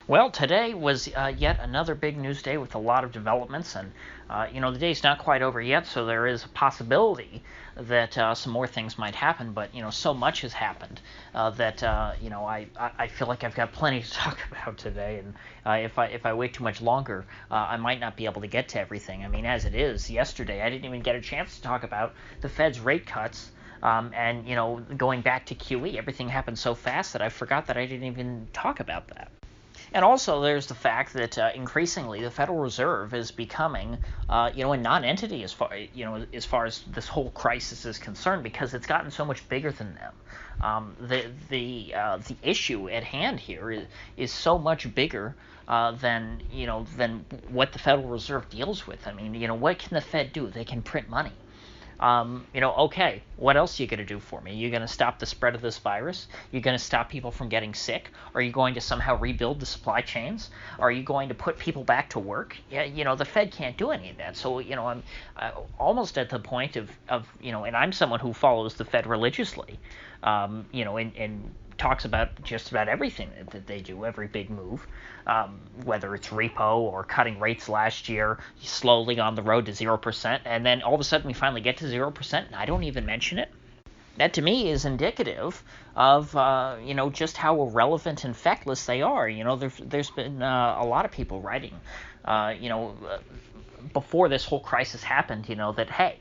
Well, today was yet another big news day with a lot of developments, and the day's not quite over yet, so there is a possibility that some more things might happen. But so much has happened that I feel like I've got plenty to talk about today, and if I wait too much longer, I might not be able to get to everything. I mean, as it is, yesterday I didn't even get a chance to talk about the Fed's rate cuts. And going back to QE, everything happened so fast that I forgot that I didn't even talk about that. And also, there's the fact that increasingly the Federal Reserve is becoming, a non-entity as far as this whole crisis is concerned, because it's gotten so much bigger than them. The issue at hand here is so much bigger than what the Federal Reserve deals with. I mean, what can the Fed do? They can print money. Okay, what else are you going to do for me? Are you going to stop the spread of this virus? Are you going to stop people from getting sick? Are you going to somehow rebuild the supply chains? Are you going to put people back to work? Yeah, the Fed can't do any of that. So, I'm almost at the point and I'm someone who follows the Fed religiously, and talks about just about everything that they do, every big move, whether it's repo or cutting rates last year, slowly on the road to 0%, and then all of a sudden we finally get to 0%, and I don't even mention it. That to me is indicative of just how irrelevant and feckless they are. There's been a lot of people writing, before this whole crisis happened, that hey,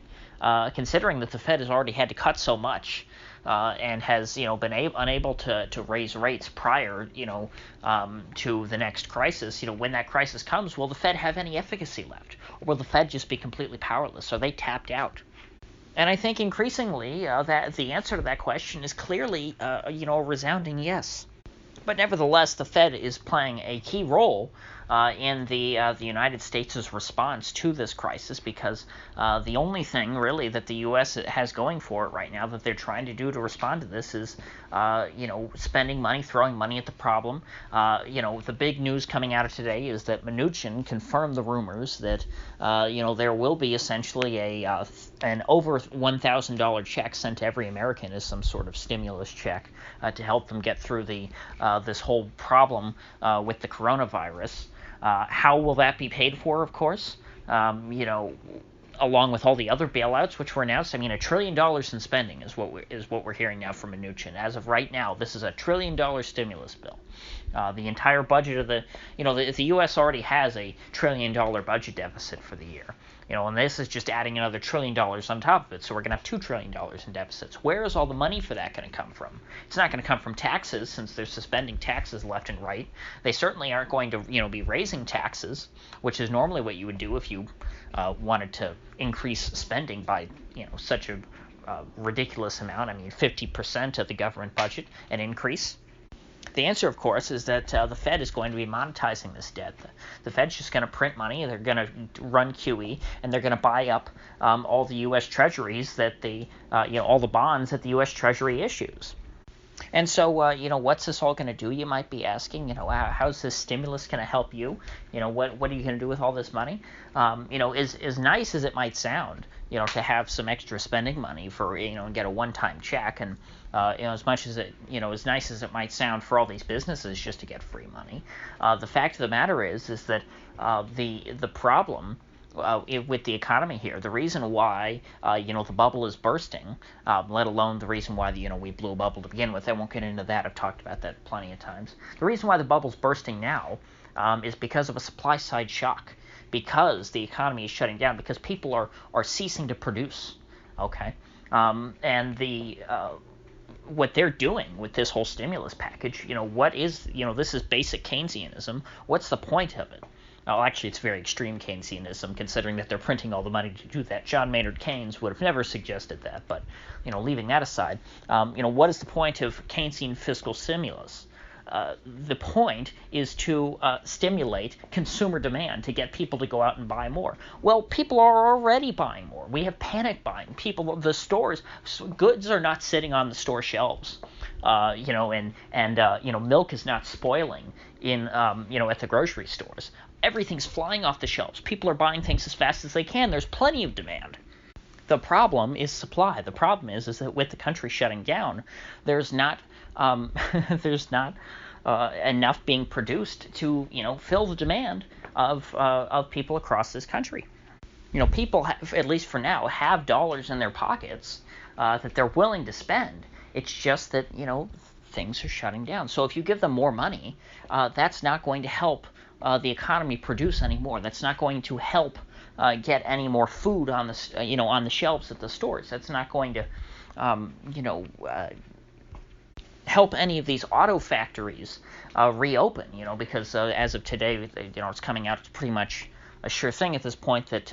considering that the Fed has already had to cut so much, and has been unable to raise rates prior to the next crisis. When that crisis comes, will the Fed have any efficacy left, or will the Fed just be completely powerless? Are they tapped out? And I think increasingly that the answer to that question is clearly a resounding yes. But nevertheless, the Fed is playing a key role in the United States' response to this crisis, because the only thing really that the U.S. has going for it right now that they're trying to do to respond to this is spending money, throwing money at the problem. The big news coming out of today is that Mnuchin confirmed the rumors that there will be essentially an over $1,000 check sent to every American as some sort of stimulus check to help them get through this whole problem with the coronavirus. How will that be paid for, of course? Along with all the other bailouts which were announced. I mean, $1 trillion in spending is what we're hearing now from Mnuchin. As of right now, this is $1 trillion stimulus bill. The entire budget of the U.S. already has a $1 trillion budget deficit for the year. And this is just adding another $1 trillion on top of it. So we're going to have $2 trillion in deficits. Where is all the money for that going to come from? It's not going to come from taxes, since they're suspending taxes left and right. They certainly aren't going to, be raising taxes, which is normally what you would do if you wanted to increase spending by, such a ridiculous amount. I mean, 50% of the government budget, an increase. The answer, of course, is that the Fed is going to be monetizing this debt. The Fed's just going to print money, they're going to run QE, and they're going to buy up all the U.S. Treasuries all the bonds that the U.S. Treasury issues. And so, what's this all going to do, you might be asking? How's this stimulus going to help you? What are you going to do with all this money? As nice as it might sound, to have some extra spending money for, and get a one-time check, and, as much as as nice as it might sound for all these businesses just to get free money, the fact of the matter is that the problem with the economy here, the reason why the bubble is bursting, let alone the reason why we blew a bubble to begin with. I won't get into that. I've talked about that plenty of times. The reason why the bubble's bursting now is because of a supply side shock, because the economy is shutting down, because people are ceasing to produce. Okay, and what they're doing with this whole stimulus package, what is this is basic Keynesianism. What's the point of it? Well, actually, it's very extreme Keynesianism, considering that they're printing all the money to do that. John Maynard Keynes would have never suggested that, but, leaving that aside, what is the point of Keynesian fiscal stimulus? The point is to stimulate consumer demand, to get people to go out and buy more. Well, people are already buying more. We have panic buying. The stores, goods are not sitting on the store shelves. Milk is not spoiling at the grocery stores. Everything's flying off the shelves. People are buying things as fast as they can. There's plenty of demand. The problem is supply. The problem is that with the country shutting down, there's not enough being produced to fill the demand of people across this country. People at least for now, have dollars in their pockets that they're willing to spend. It's just that things are shutting down. So if you give them more money, that's not going to help the economy produce any more. That's not going to help get any more food on the on the shelves at the stores. That's not going to help any of these auto factories reopen. Because as of today, it's coming out. It's pretty much a sure thing at this point that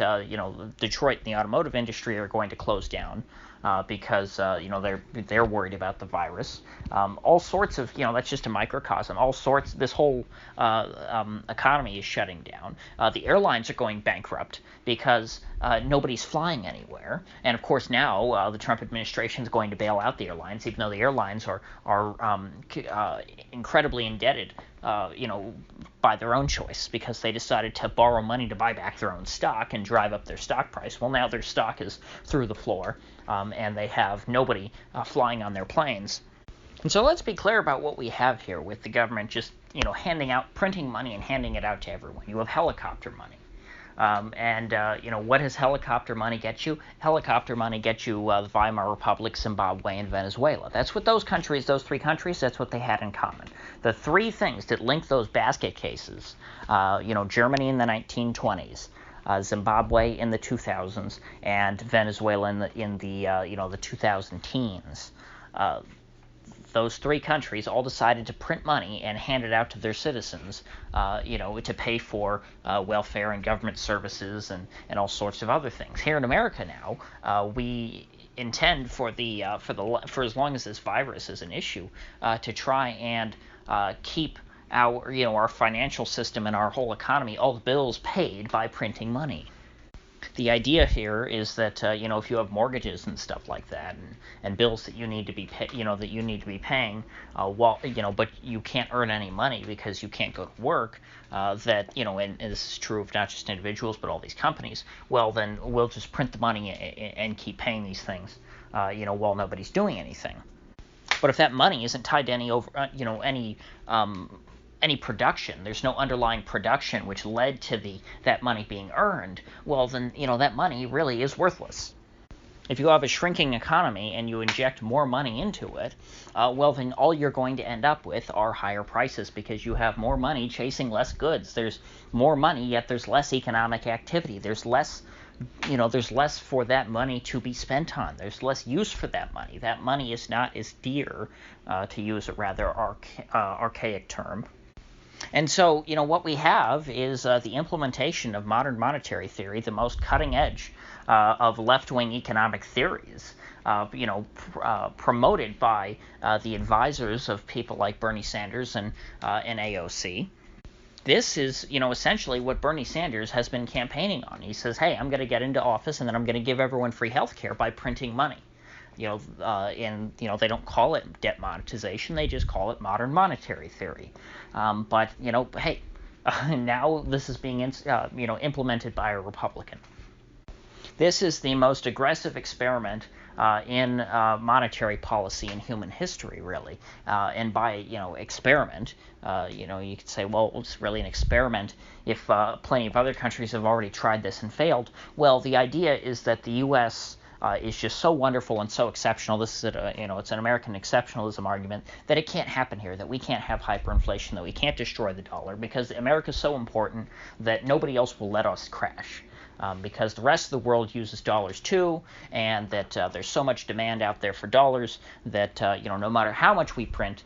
Detroit and the automotive industry are going to close down because they're worried about the virus. All sorts of that's just a microcosm. This whole economy is shutting down. The airlines are going bankrupt because nobody's flying anywhere, and of course now the Trump administration is going to bail out the airlines, even though the airlines are incredibly indebted. By their own choice, because they decided to borrow money to buy back their own stock and drive up their stock price. Well, now their stock is through the floor, and they have nobody flying on their planes. And so let's be clear about what we have here with the government just, printing money and handing it out to everyone. You have helicopter money. What does helicopter money get you? Helicopter money gets you the Weimar Republic, Zimbabwe, and Venezuela. That's what those three countries, that's what they had in common. The three things that link those basket cases, Germany in the 1920s, Zimbabwe in the 2000s, and Venezuela in the 2000 teens. Those three countries all decided to print money and hand it out to their citizens, to pay for welfare and government services and all sorts of other things. Here in America now, we intend for as long as this virus is an issue, to try and keep our financial system and our whole economy, all the bills paid by printing money. The idea here is that if you have mortgages and stuff like that, and bills that you need to be paying, but you can't earn any money because you can't go to work, and this is true of not just individuals but all these companies. Well, then we'll just print the money and keep paying these things, while nobody's doing anything. But if that money isn't tied to any production, there's no underlying production which led to that money being earned, well then that money really is worthless. If you have a shrinking economy and you inject more money into it, well then all you're going to end up with are higher prices, because you have more money chasing less goods. There's more money, yet there's less economic activity. There's less for that money to be spent on. There's less use for that money. That money is not as dear, to use a rather archaic term. And so, what we have is the implementation of modern monetary theory, the most cutting edge of left-wing economic theories, promoted by the advisors of people like Bernie Sanders and AOC. This is, essentially what Bernie Sanders has been campaigning on. He says, hey, I'm going to get into office and then I'm going to give everyone free health care by printing money. They don't call it debt monetization, they just call it modern monetary theory. Hey, now this is being implemented by a Republican. This is the most aggressive experiment in monetary policy in human history, really. And by experiment, you could say, well, it's really an experiment if plenty of other countries have already tried this and failed. Well, the idea is that the U.S. Is just so wonderful and so exceptional. This is it's an American exceptionalism argument that it can't happen here, that we can't have hyperinflation, that we can't destroy the dollar, because America's so important that nobody else will let us crash. Because the rest of the world uses dollars too, and that there's so much demand out there for dollars that no matter how much we print,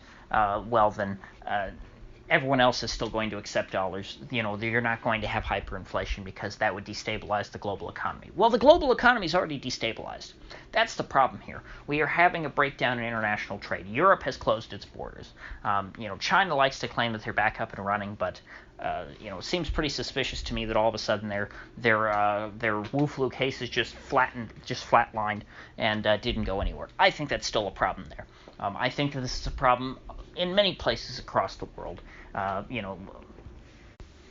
everyone else is still going to accept dollars. You're not going to have hyperinflation because that would destabilize the global economy. Well, the global economy is already destabilized. That's the problem here. We are having a breakdown in international trade. Europe has closed its borders. China likes to claim that they're back up and running, but it seems pretty suspicious to me that all of a sudden their Wu flu cases just flatlined and didn't go anywhere. I think that's still a problem there. I think that this is a problem in many places across the world.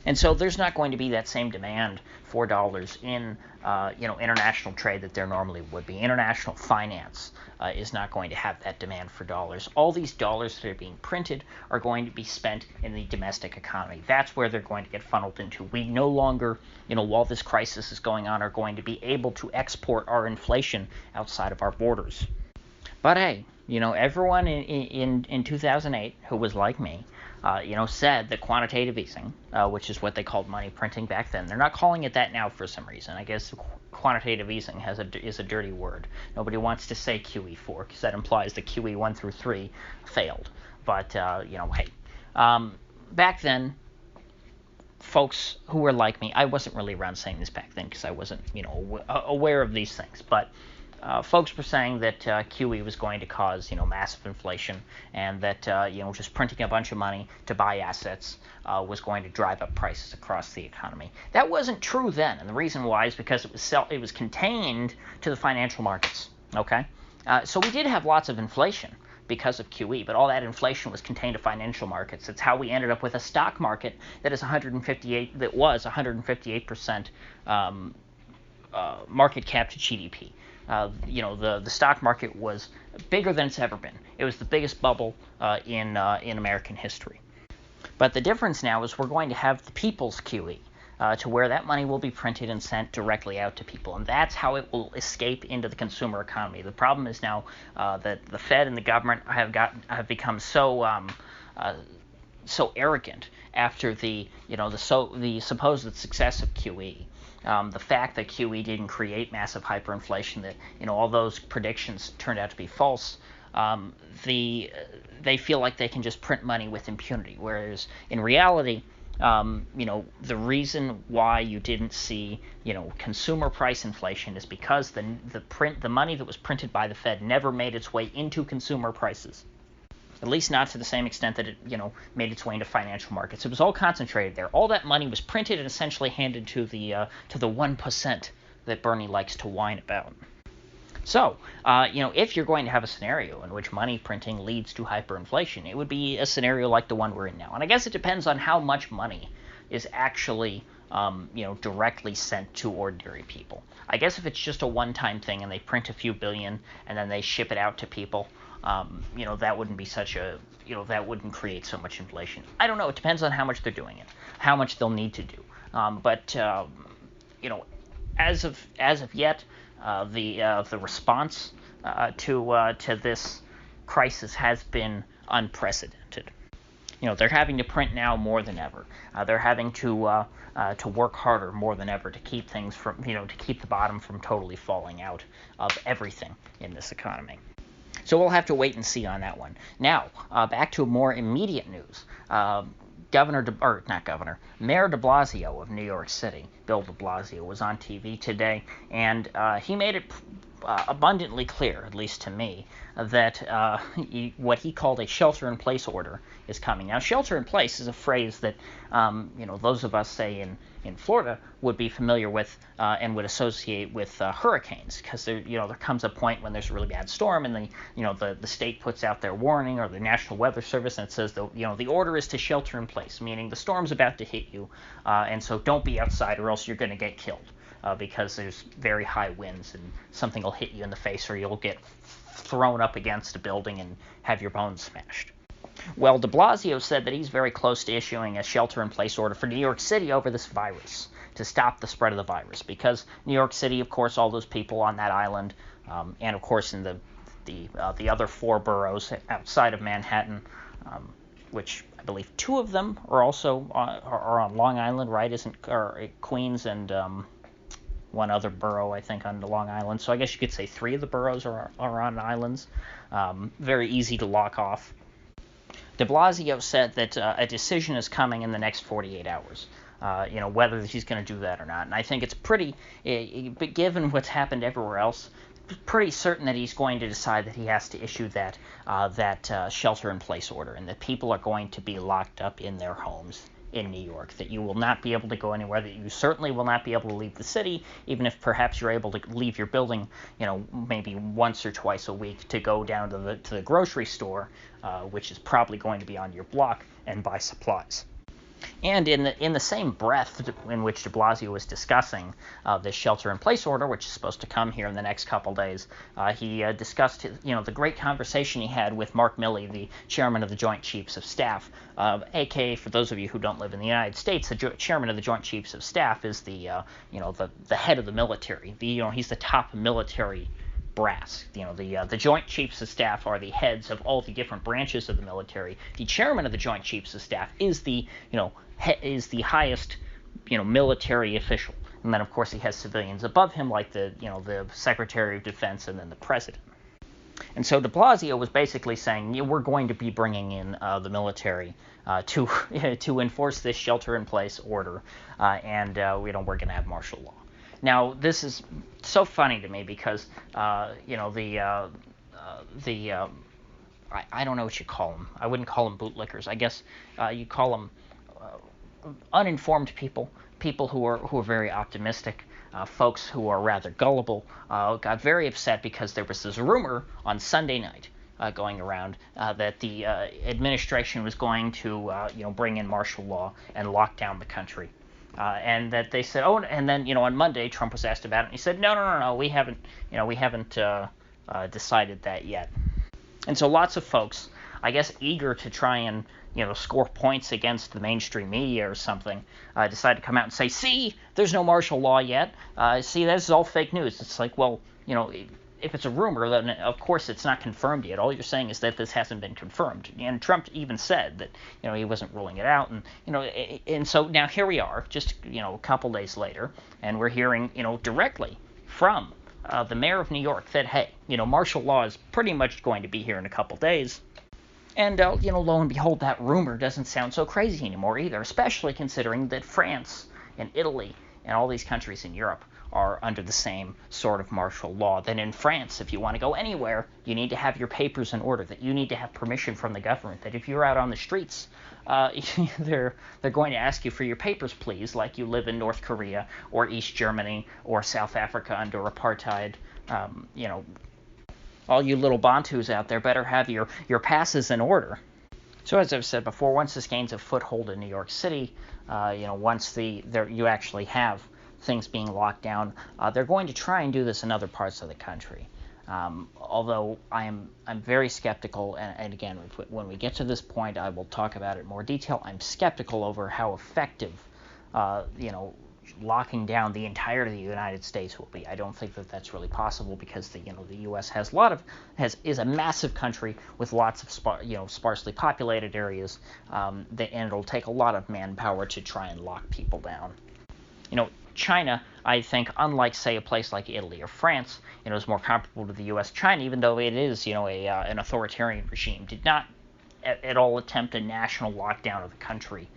And so there's not going to be that same demand for dollars in international trade that there normally would be. International finance is not going to have that demand for dollars. All these dollars that are being printed are going to be spent in the domestic economy. That's where they're going to get funneled into. We no longer, while this crisis is going on, are going to be able to export our inflation outside of our borders. But hey, everyone in 2008 who was like me, said that quantitative easing, which is what they called money printing back then, they're not calling it that now for some reason. I guess quantitative easing is a dirty word. Nobody wants to say QE4 because that implies that QE 1 through 3 failed. But, hey, back then, folks who were like me, I wasn't really around saying this back then because I wasn't, aware of these things, but folks were saying that QE was going to cause, massive inflation, and that, just printing a bunch of money to buy assets was going to drive up prices across the economy. That wasn't true then, and the reason why is because it was contained to the financial markets. Okay, so we did have lots of inflation because of QE, but all that inflation was contained to financial markets. It's how we ended up with a stock market that was 158% market cap to GDP. The stock market was bigger than it's ever been. It was the biggest bubble in American history. But the difference now is we're going to have the people's QE, to where that money will be printed and sent directly out to people, and that's how it will escape into the consumer economy. The problem is now that the Fed and the government have become so arrogant after the supposed success of QE. The fact that QE didn't create massive hyperinflation, that all those predictions turned out to be false, they feel like they can just print money with impunity. Whereas in reality, the reason why you didn't see consumer price inflation is because the money that was printed by the Fed never made its way into consumer prices. At least not to the same extent that it, made its way into financial markets. It was all concentrated there. All that money was printed and essentially handed to the 1% that Bernie likes to whine about. So, if you're going to have a scenario in which money printing leads to hyperinflation, it would be a scenario like the one we're in now. And I guess it depends on how much money is actually, directly sent to ordinary people. I guess if it's just a one-time thing and they print a few billion and then they ship it out to people, that wouldn't be that wouldn't create so much inflation. I don't know. It depends on how much they're doing it, how much they'll need to do. But as of yet, the response to this crisis has been unprecedented. They're having to print now more than ever. They're having to work harder more than ever to keep things from, to keep the bottom from totally falling out of everything in this economy. So we'll have to wait and see on that one. Now, back to more immediate news. Mayor de Blasio of New York City, Bill de Blasio, was on TV today, and he made it abundantly clear, at least to me, that what he called a shelter-in-place order is coming. Now, shelter-in-place is a phrase that those of us, say, in Florida would be familiar with and would associate with hurricanes, because there comes a point when there's a really bad storm and the state puts out their warning, or the National Weather Service, and it says the order is to shelter in place, meaning the storm's about to hit you, and so don't be outside or else you're going to get killed. Because there's very high winds and something will hit you in the face, or you'll get thrown up against a building and have your bones smashed. Well, de Blasio said that he's very close to issuing a shelter-in-place order for New York City over this virus, to stop the spread of the virus, because New York City, of course, all those people on that island, and of course in the other 4 boroughs outside of Manhattan, which I believe 2 of them are also are on Long Island, right? Queens and one other borough, I think, on Long Island. So I guess you could say 3 of the boroughs are on islands. Very easy to lock off. De Blasio said that a decision is coming in the next 48 hours, whether he's going to do that or not. And I think it's pretty, given what's happened everywhere else, pretty certain that he's going to decide that he has to issue that shelter-in-place order, and that people are going to be locked up in their homes in New York, that you will not be able to go anywhere, that you certainly will not be able to leave the city, even if perhaps you're able to leave your building, maybe once or twice a week to go down to the grocery store, which is probably going to be on your block, and buy supplies. And in the same breath in which de Blasio was discussing this shelter-in-place order, which is supposed to come here in the next couple days, he discussed the great conversation he had with Mark Milley, the chairman of the Joint Chiefs of Staff, aka, for those of you who don't live in the United States, the chairman of the Joint Chiefs of Staff is the head of the military. He's the top military brass. The Joint Chiefs of Staff are the heads of all the different branches of the military. The chairman of the Joint Chiefs of Staff is the highest military official, and then of course he has civilians above him like the Secretary of Defense and then the President. And so de Blasio was basically saying, we're going to be bringing in the military to enforce this shelter-in-place order, and we're going to have martial law. Now, this is so funny to me because, I don't know what you call them. I wouldn't call them bootlickers. I guess you call them uninformed people who are very optimistic, folks who are rather gullible, got very upset because there was this rumor on Sunday night going around that the administration was going to bring in martial law and lock down the country. And that they said, and then on Monday Trump was asked about it, and he said, no, we haven't decided that yet. And so lots of folks, I guess, eager to try and score points against the mainstream media or something, decided to come out and say, see, there's no martial law yet. See, this is all fake news. It's like, well, if it's a rumor, then of course it's not confirmed yet. All you're saying is that this hasn't been confirmed. And Trump even said that he wasn't ruling it out. And so now here we are, just a couple days later, and we're hearing directly from the mayor of New York that, hey, martial law is pretty much going to be here in a couple days. And lo and behold, that rumor doesn't sound so crazy anymore either, especially considering that France and Italy and all these countries in Europe are under the same sort of martial law. Then in France, if you want to go anywhere, you need to have your papers in order, that you need to have permission from the government, that if you're out on the streets, they're going to ask you for your papers, please, like you live in North Korea or East Germany or South Africa under apartheid. All you little Bantus out there better have your passes in order. So as I've said before, once this gains a foothold in New York City, once you actually have things being locked down, they're going to try and do this in other parts of the country. Although I'm very skeptical, and again, when we get to this point, I will talk about it in more detail. I'm skeptical over how effective, locking down the entirety of the United States will be. I don't think that that's really possible because the U.S. is a massive country with lots of sparsely populated areas, and it'll take a lot of manpower to try and lock people down. China, I think, unlike, say, a place like Italy or France, is more comparable to the U.S. China, even though it is, an authoritarian regime, did not at all attempt a national lockdown of the country.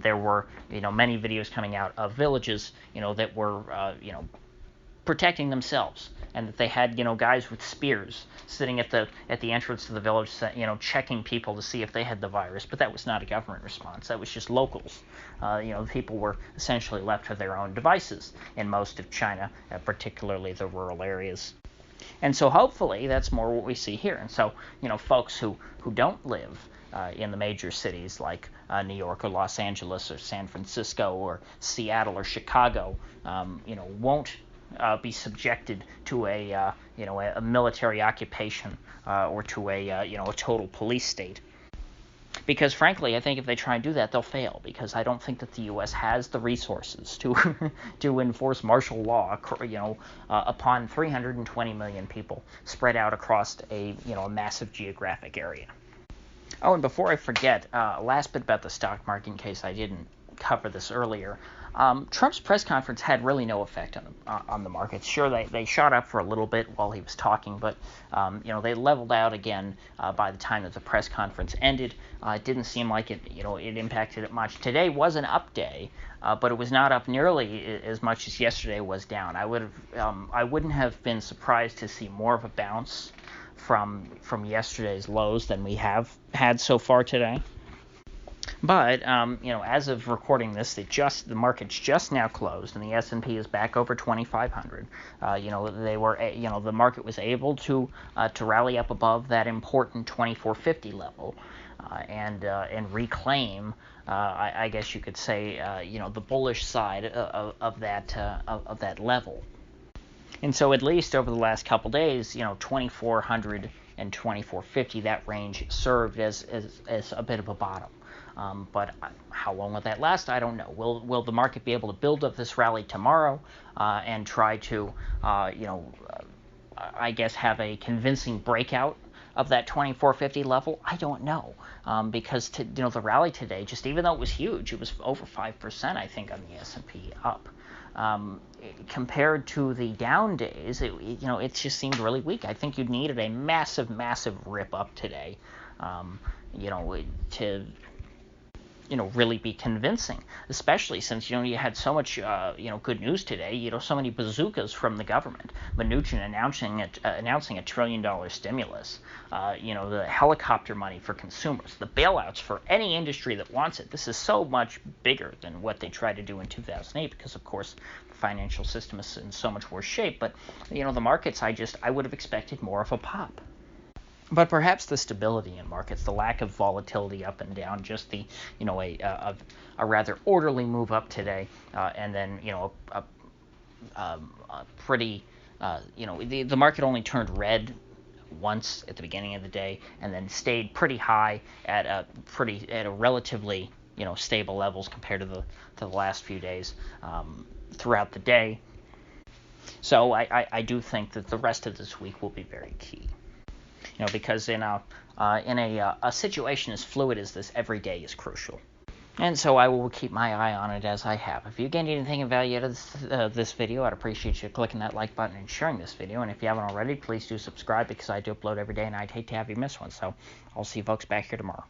There were, many videos coming out of villages, that were, protecting themselves, and that they had, guys with spears sitting at the entrance to the village, checking people to see if they had the virus. But that was not a government response. That was just locals. People were essentially left to their own devices in most of China, particularly the rural areas. And so hopefully that's more what we see here. And so, folks who don't live in the major cities like New York or Los Angeles or San Francisco or Seattle or Chicago, won't be subjected to a military occupation or to a total police state. Because frankly, I think if they try and do that, they'll fail. Because I don't think that the U.S. has the resources to to enforce martial law, upon 320 million people spread out across a massive geographic area. Oh, and before I forget, last bit about the stock market, in case I didn't cover this earlier. Trump's press conference had really no effect on the markets. Sure, they shot up for a little bit while he was talking, but they leveled out again by the time that the press conference ended. It didn't seem like it impacted it much. Today was an up day, but it was not up nearly as much as yesterday was down. I wouldn't have been surprised to see more of a bounce from yesterday's lows than we have had so far today. But as of recording this, the market's just now closed, and the S&P is back over 2,500. The market was able to rally up above that important 2,450 level. and reclaim, I guess you could say, the bullish side of that level. And so at least over the last couple days, 2,400 and 2,450, that range served as a bit of a bottom. But how long will that last? I don't know. Will the market be able to build up this rally tomorrow and try to, I guess, have a convincing breakout of that 2,450 level? I don't know, because the rally today, just even though it was huge, it was over 5%, I think, on the S&P up. Compared to the down days, it just seemed really weak. I think you needed a massive rip up today, to really be convincing, especially since, you had so much, good news today, so many bazookas from the government. Mnuchin announcing $1 trillion stimulus, the helicopter money for consumers, the bailouts for any industry that wants it. This is so much bigger than what they tried to do in 2008 because, of course, the financial system is in so much worse shape. But, the markets, I would have expected more of a pop. But perhaps the stability in markets, the lack of volatility up and down, just the, a rather orderly move up today, and then, a pretty, the market only turned red once at the beginning of the day, and then stayed pretty high at a relatively, stable levels compared to the last few days throughout the day. So I do think that the rest of this week will be very key. Because in a situation as fluid as this, every day is crucial. And so I will keep my eye on it as I have. If you gained anything of value out of this video, I'd appreciate you clicking that like button and sharing this video. And if you haven't already, please do subscribe, because I do upload every day and I'd hate to have you miss one. So I'll see you folks back here tomorrow.